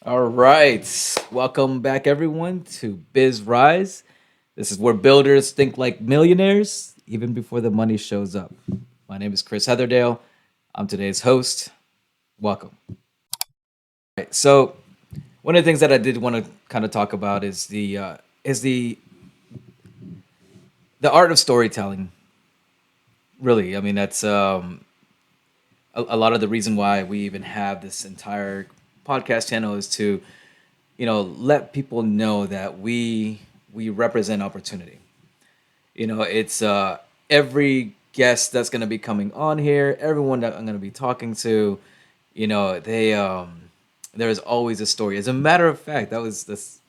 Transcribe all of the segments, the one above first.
All right. Welcome back, everyone, to BizRise. This is where builders think like millionaires even before the money shows up. My name is Chris Heatherdale. I'm today's host. Welcome. Right. So, one of the things that I did want to kind of talk about is the art of storytelling. Really, I mean that's a lot of the reason why we even have this entire podcast channel is to let people know that we represent opportunity. It's every guest that's going to be coming on here, everyone that I'm going to be talking to, they there's always a story. As a matter of fact, that was this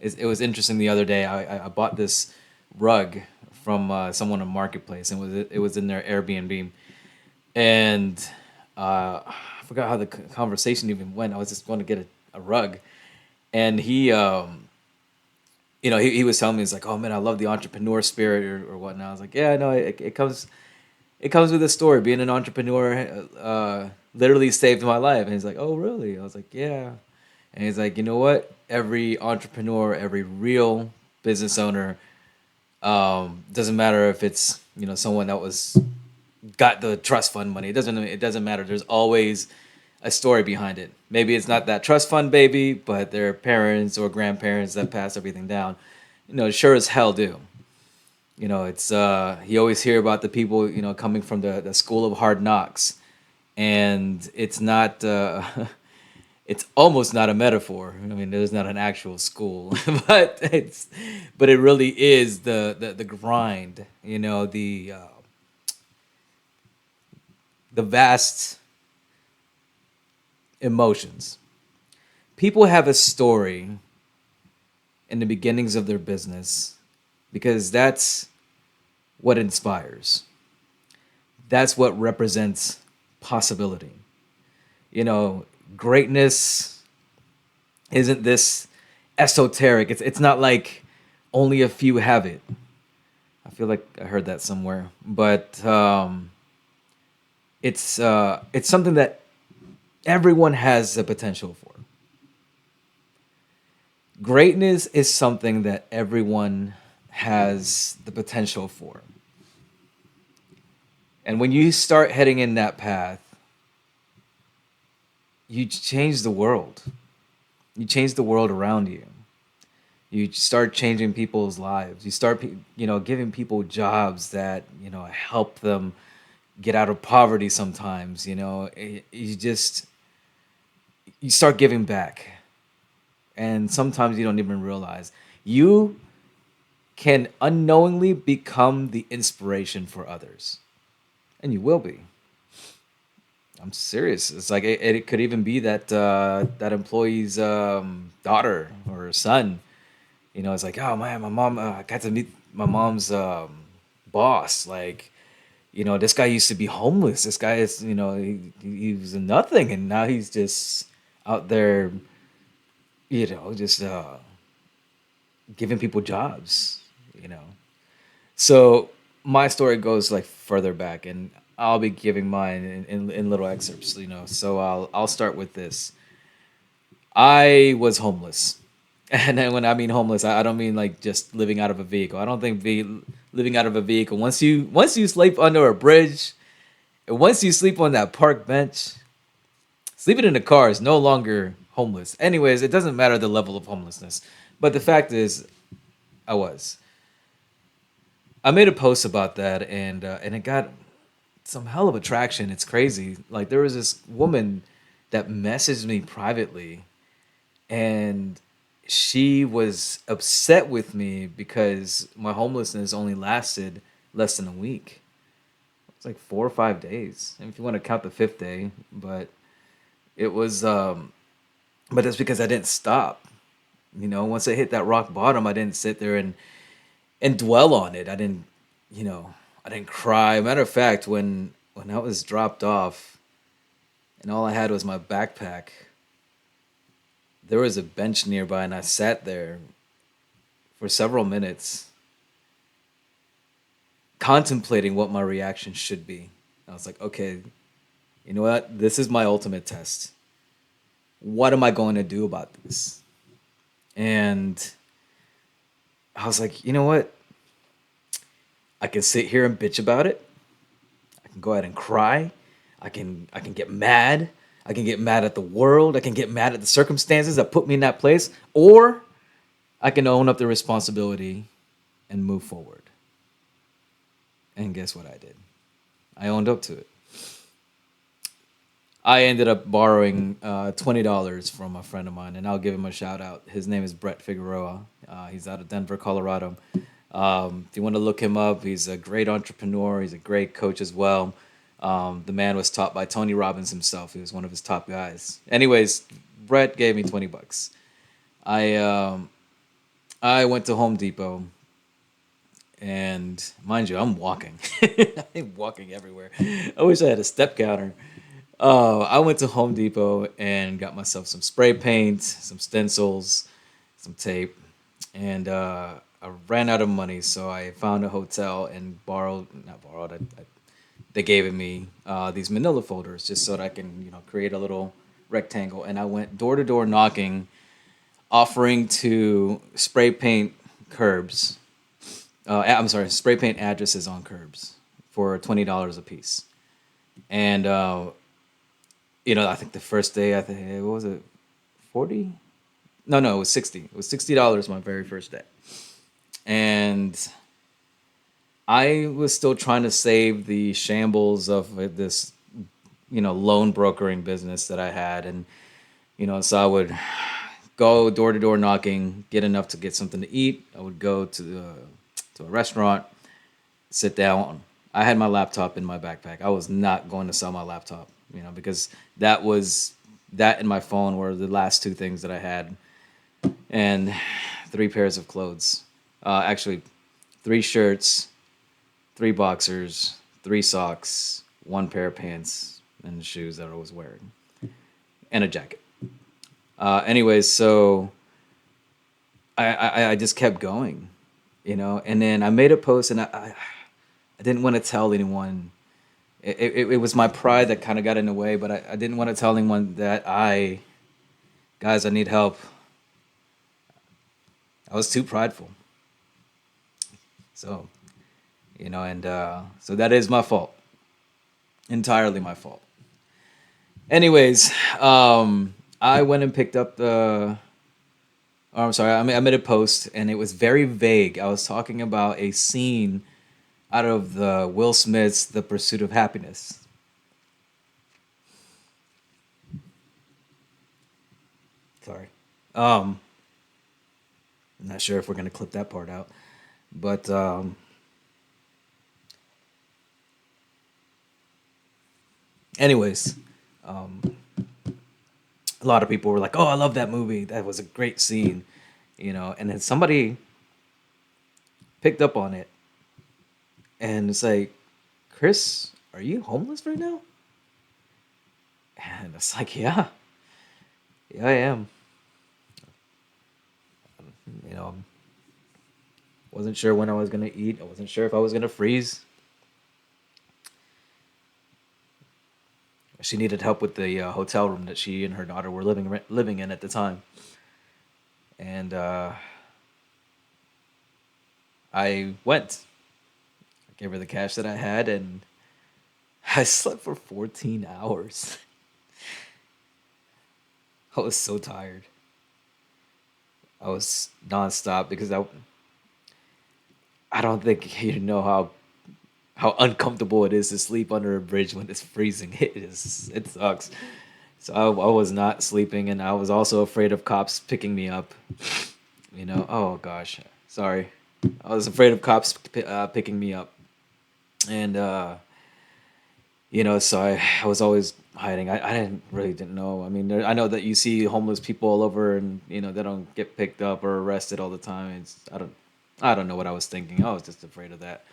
it was interesting the other day. I bought this rug from someone on marketplace, and it was in their Airbnb. And I forgot how the conversation even went. I was just going to get a rug, and he was telling me, he's like, oh man, I love the entrepreneur spirit or whatnot. I was like, yeah, no, it comes with a story. Being an entrepreneur literally saved my life. And he's like, oh really? I was like, yeah. And he's like, you know what? Every entrepreneur, every real business owner, doesn't matter if it's someone that was got the trust fund money. It doesn't matter. There's always a story behind it. Maybe it's not that trust fund baby, but their parents or grandparents that passed everything down. Sure as hell do. It's you always hear about the people coming from the school of hard knocks, and it's not. It's almost not a metaphor. I mean, there's not an actual school, but it really is the grind. The vast emotions. People have a story in the beginnings of their business because that's what inspires. That's what represents possibility. You know, Greatness isn't this esoteric. It's not like only a few have it. I feel like I heard that somewhere, but it's something that everyone has the potential for. Greatness is something that everyone has the potential for. And when you start heading in that path, you change the world. You change the world around you. You start changing people's lives. You start, giving people jobs that, help them get out of poverty sometimes. You start giving back. And sometimes you don't even realize. You can unknowingly become the inspiration for others. And you will be. I'm serious. It's like it could even be that employee's daughter or son. It's like, oh man, my mom. I got to meet my mom's boss. Like, this guy used to be homeless. This guy is, he was a nothing, and now he's just out there, just giving people jobs. You know. So my story goes like further back, and I'll be giving mine in little excerpts. So I'll start with this. I was homeless, and then when I mean homeless, I don't mean like just living out of a vehicle. I don't think living out of a vehicle once you sleep under a bridge, and once you sleep on that park bench, sleeping in a car is no longer homeless. Anyways, it doesn't matter the level of homelessness, but the fact is, I was. I made a post about that, and it got some hell of a traction. It's crazy. Like there was this woman that messaged me privately, and she was upset with me because my homelessness only lasted less than a week. It's like 4 or 5 days, if you want to count the fifth day. But it was, but that's because I didn't stop. Once I hit that rock bottom, I didn't sit there and dwell on it. You know, I didn't cry. Matter of fact, when I was dropped off and all I had was my backpack, there was a bench nearby, and I sat there for several minutes contemplating what my reaction should be. I was like, okay, you know what? This is my ultimate test. what am I going to do about this? And I was like, you know what? I can sit here and bitch about it. I can go ahead and cry. I can get mad. I can get mad at the world. I can get mad at the circumstances that put me in that place. Or I can own up the responsibility and move forward. And guess what I did? I owned up to it. I ended up borrowing $20 from a friend of mine, and I'll give him a shout out. His name is Brett Figueroa. He's out of Denver, Colorado. If you want to look him up, he's a great entrepreneur. He's a great coach as well. The man was taught by Tony Robbins himself. He was one of his top guys. Anyways, Brett gave me $20. I I went to Home Depot, and mind you, I'm walking. I'm walking everywhere. I wish I had a step counter. I went to Home Depot and got myself some spray paint, some stencils, some tape, and I ran out of money. So I found a hotel and not borrowed. They gave me these Manila folders just so that I can, create a little rectangle. And I went door to door knocking, offering to spray paint curbs. I'm sorry, spray paint addresses on curbs for $20 a piece. And I think the first day, what was it, 40? No, it was 60. It was $60 my very first day. And I was still trying to save the shambles of this, loan brokering business that I had. And, so I would go door to door knocking, get enough to get something to eat. I would go to a restaurant, sit down. I had my laptop in my backpack. I was not going to sell my laptop, because that and my phone were the last two things that I had, and 3 pairs of clothes. Actually, 3 shirts, 3 boxers, 3 socks, 1 pair of pants, and the shoes that I was wearing, and a jacket. Anyways, so I just kept going, and then I made a post, and I didn't want to tell anyone. It was my pride that kind of got in the way, but I didn't want to tell anyone that guys, I need help. I was too prideful. So, and so that is my fault. Entirely my fault. Anyways, I went and picked up I'm sorry, I made a post, and it was very vague. I was talking about a scene out of the Will Smith's The Pursuit of Happiness. Sorry. I'm not sure if we're gonna clip that part out, but anyways, um, a lot of people were like, "Oh, I love that movie. That was a great scene," And then somebody picked up on it, and it's like, "Chris, are you homeless right now?" And it's like, "Yeah, yeah, I am." You know, wasn't sure when I was gonna eat. I wasn't sure if I was gonna freeze. She needed help with the hotel room that she and her daughter were living in at the time, and I went. I gave her the cash that I had, and I slept for 14 hours. I was so tired. I was nonstop because I don't think you know how uncomfortable it is to sleep under a bridge when it's freezing. It sucks. So I was not sleeping, and I was also afraid of cops picking me up. Oh gosh, sorry. I was afraid of cops picking me up, and so I was always hiding. I didn't know. I mean, I know that you see homeless people all over, and they don't get picked up or arrested all the time. I don't know what I was thinking. I was just afraid of that.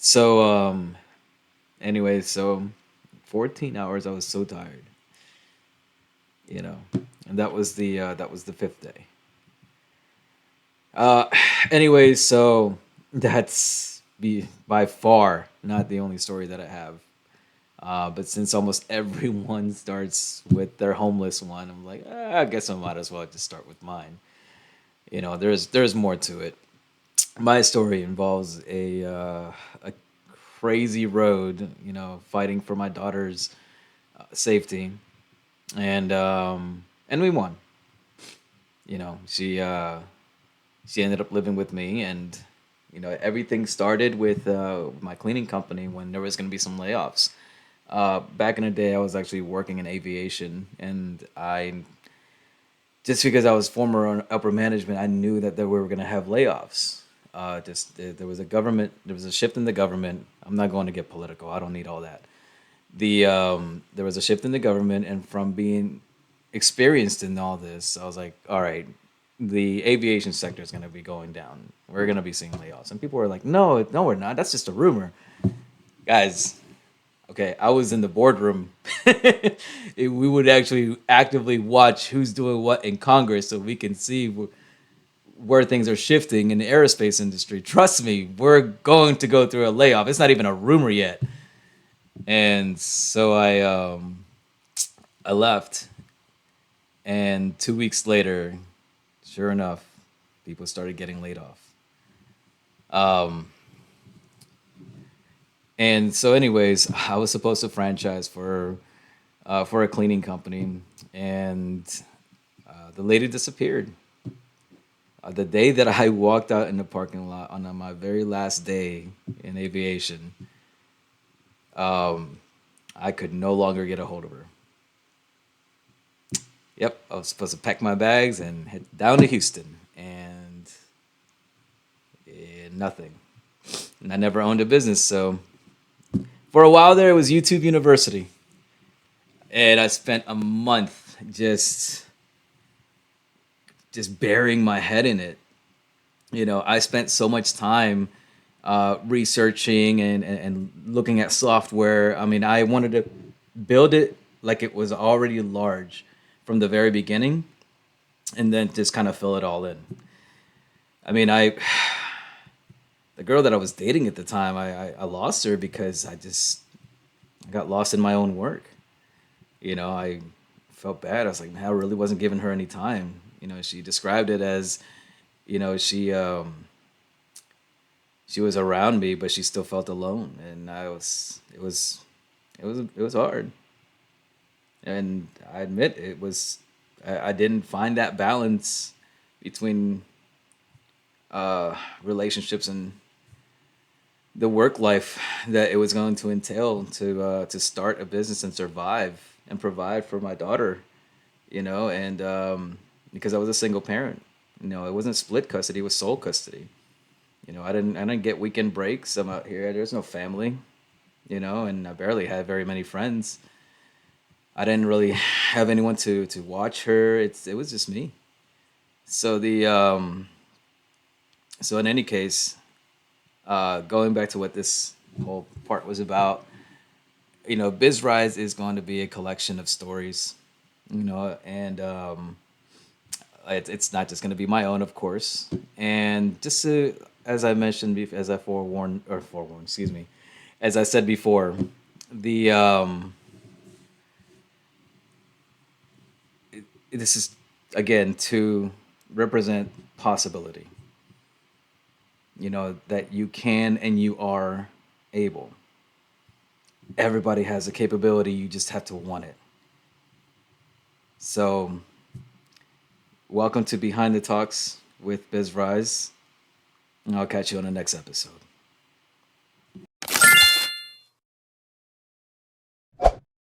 So anyway, so 14 hours. I was so tired. And that was the fifth day. Uh, anyway, so that's by far not the only story that I have. But since almost everyone starts with their homeless one, I'm like, I guess I might as well just start with mine. There's more to it. My story involves a crazy road. Fighting for my daughter's safety, and we won. She ended up living with me, and everything started with my cleaning company when there was going to be some layoffs. Back in the day, I was actually working in aviation, and I just because I was former on upper management, I knew that we were going to have layoffs. There was there was a shift in the government. I'm not going to get political. I don't need all that. There was a shift in the government, and from being experienced in all this, I was like, all right, the aviation sector is going to be going down. We're going to be seeing layoffs, and people were like, no, no, we're not. That's just a rumor, guys. Okay, I was in the boardroom. We would actually actively watch who's doing what in Congress, so we can see where things are shifting in the aerospace industry. Trust me, we're going to go through a layoff. It's not even a rumor yet. And so I left, and 2 weeks later, sure enough, people started getting laid off. Um, and so, anyways, I was supposed to franchise for a cleaning company, and the lady disappeared. The day that I walked out in the parking lot on my very last day in aviation, um, I could no longer get a hold of her. Yep, I was supposed to pack my bags and head down to Houston, and nothing. And I never owned a business, so for a while there, it was YouTube University, and I spent a month just burying my head in it. I spent so much time researching and looking at software. I mean, I wanted to build it like it was already large from the very beginning, and then just kind of fill it all in. I mean, the girl that I was dating at the time, I lost her because I got lost in my own work. I felt bad. I was like, man, I really wasn't giving her any time. She described it as, she was around me, but she still felt alone, and it was hard. And I admit I didn't find that balance between relationships and the work life that it was going to entail to start a business and survive and provide for my daughter, and because I was a single parent, it wasn't split custody, it was sole custody. I didn't get weekend breaks. I'm out here. There's no family, and I barely had very many friends. I didn't really have anyone to watch her. It was just me. So in any case, going back to what this whole part was about, BizRise is going to be a collection of stories, and it's not just going to be my own, of course. And just as I mentioned, as I forewarned, excuse me, as I said before, the this is again to represent possibility. That you can and you are able. Everybody has a capability. You just have to want it. So, welcome to Behind the Talks with BizRise, and I'll catch you on the next episode.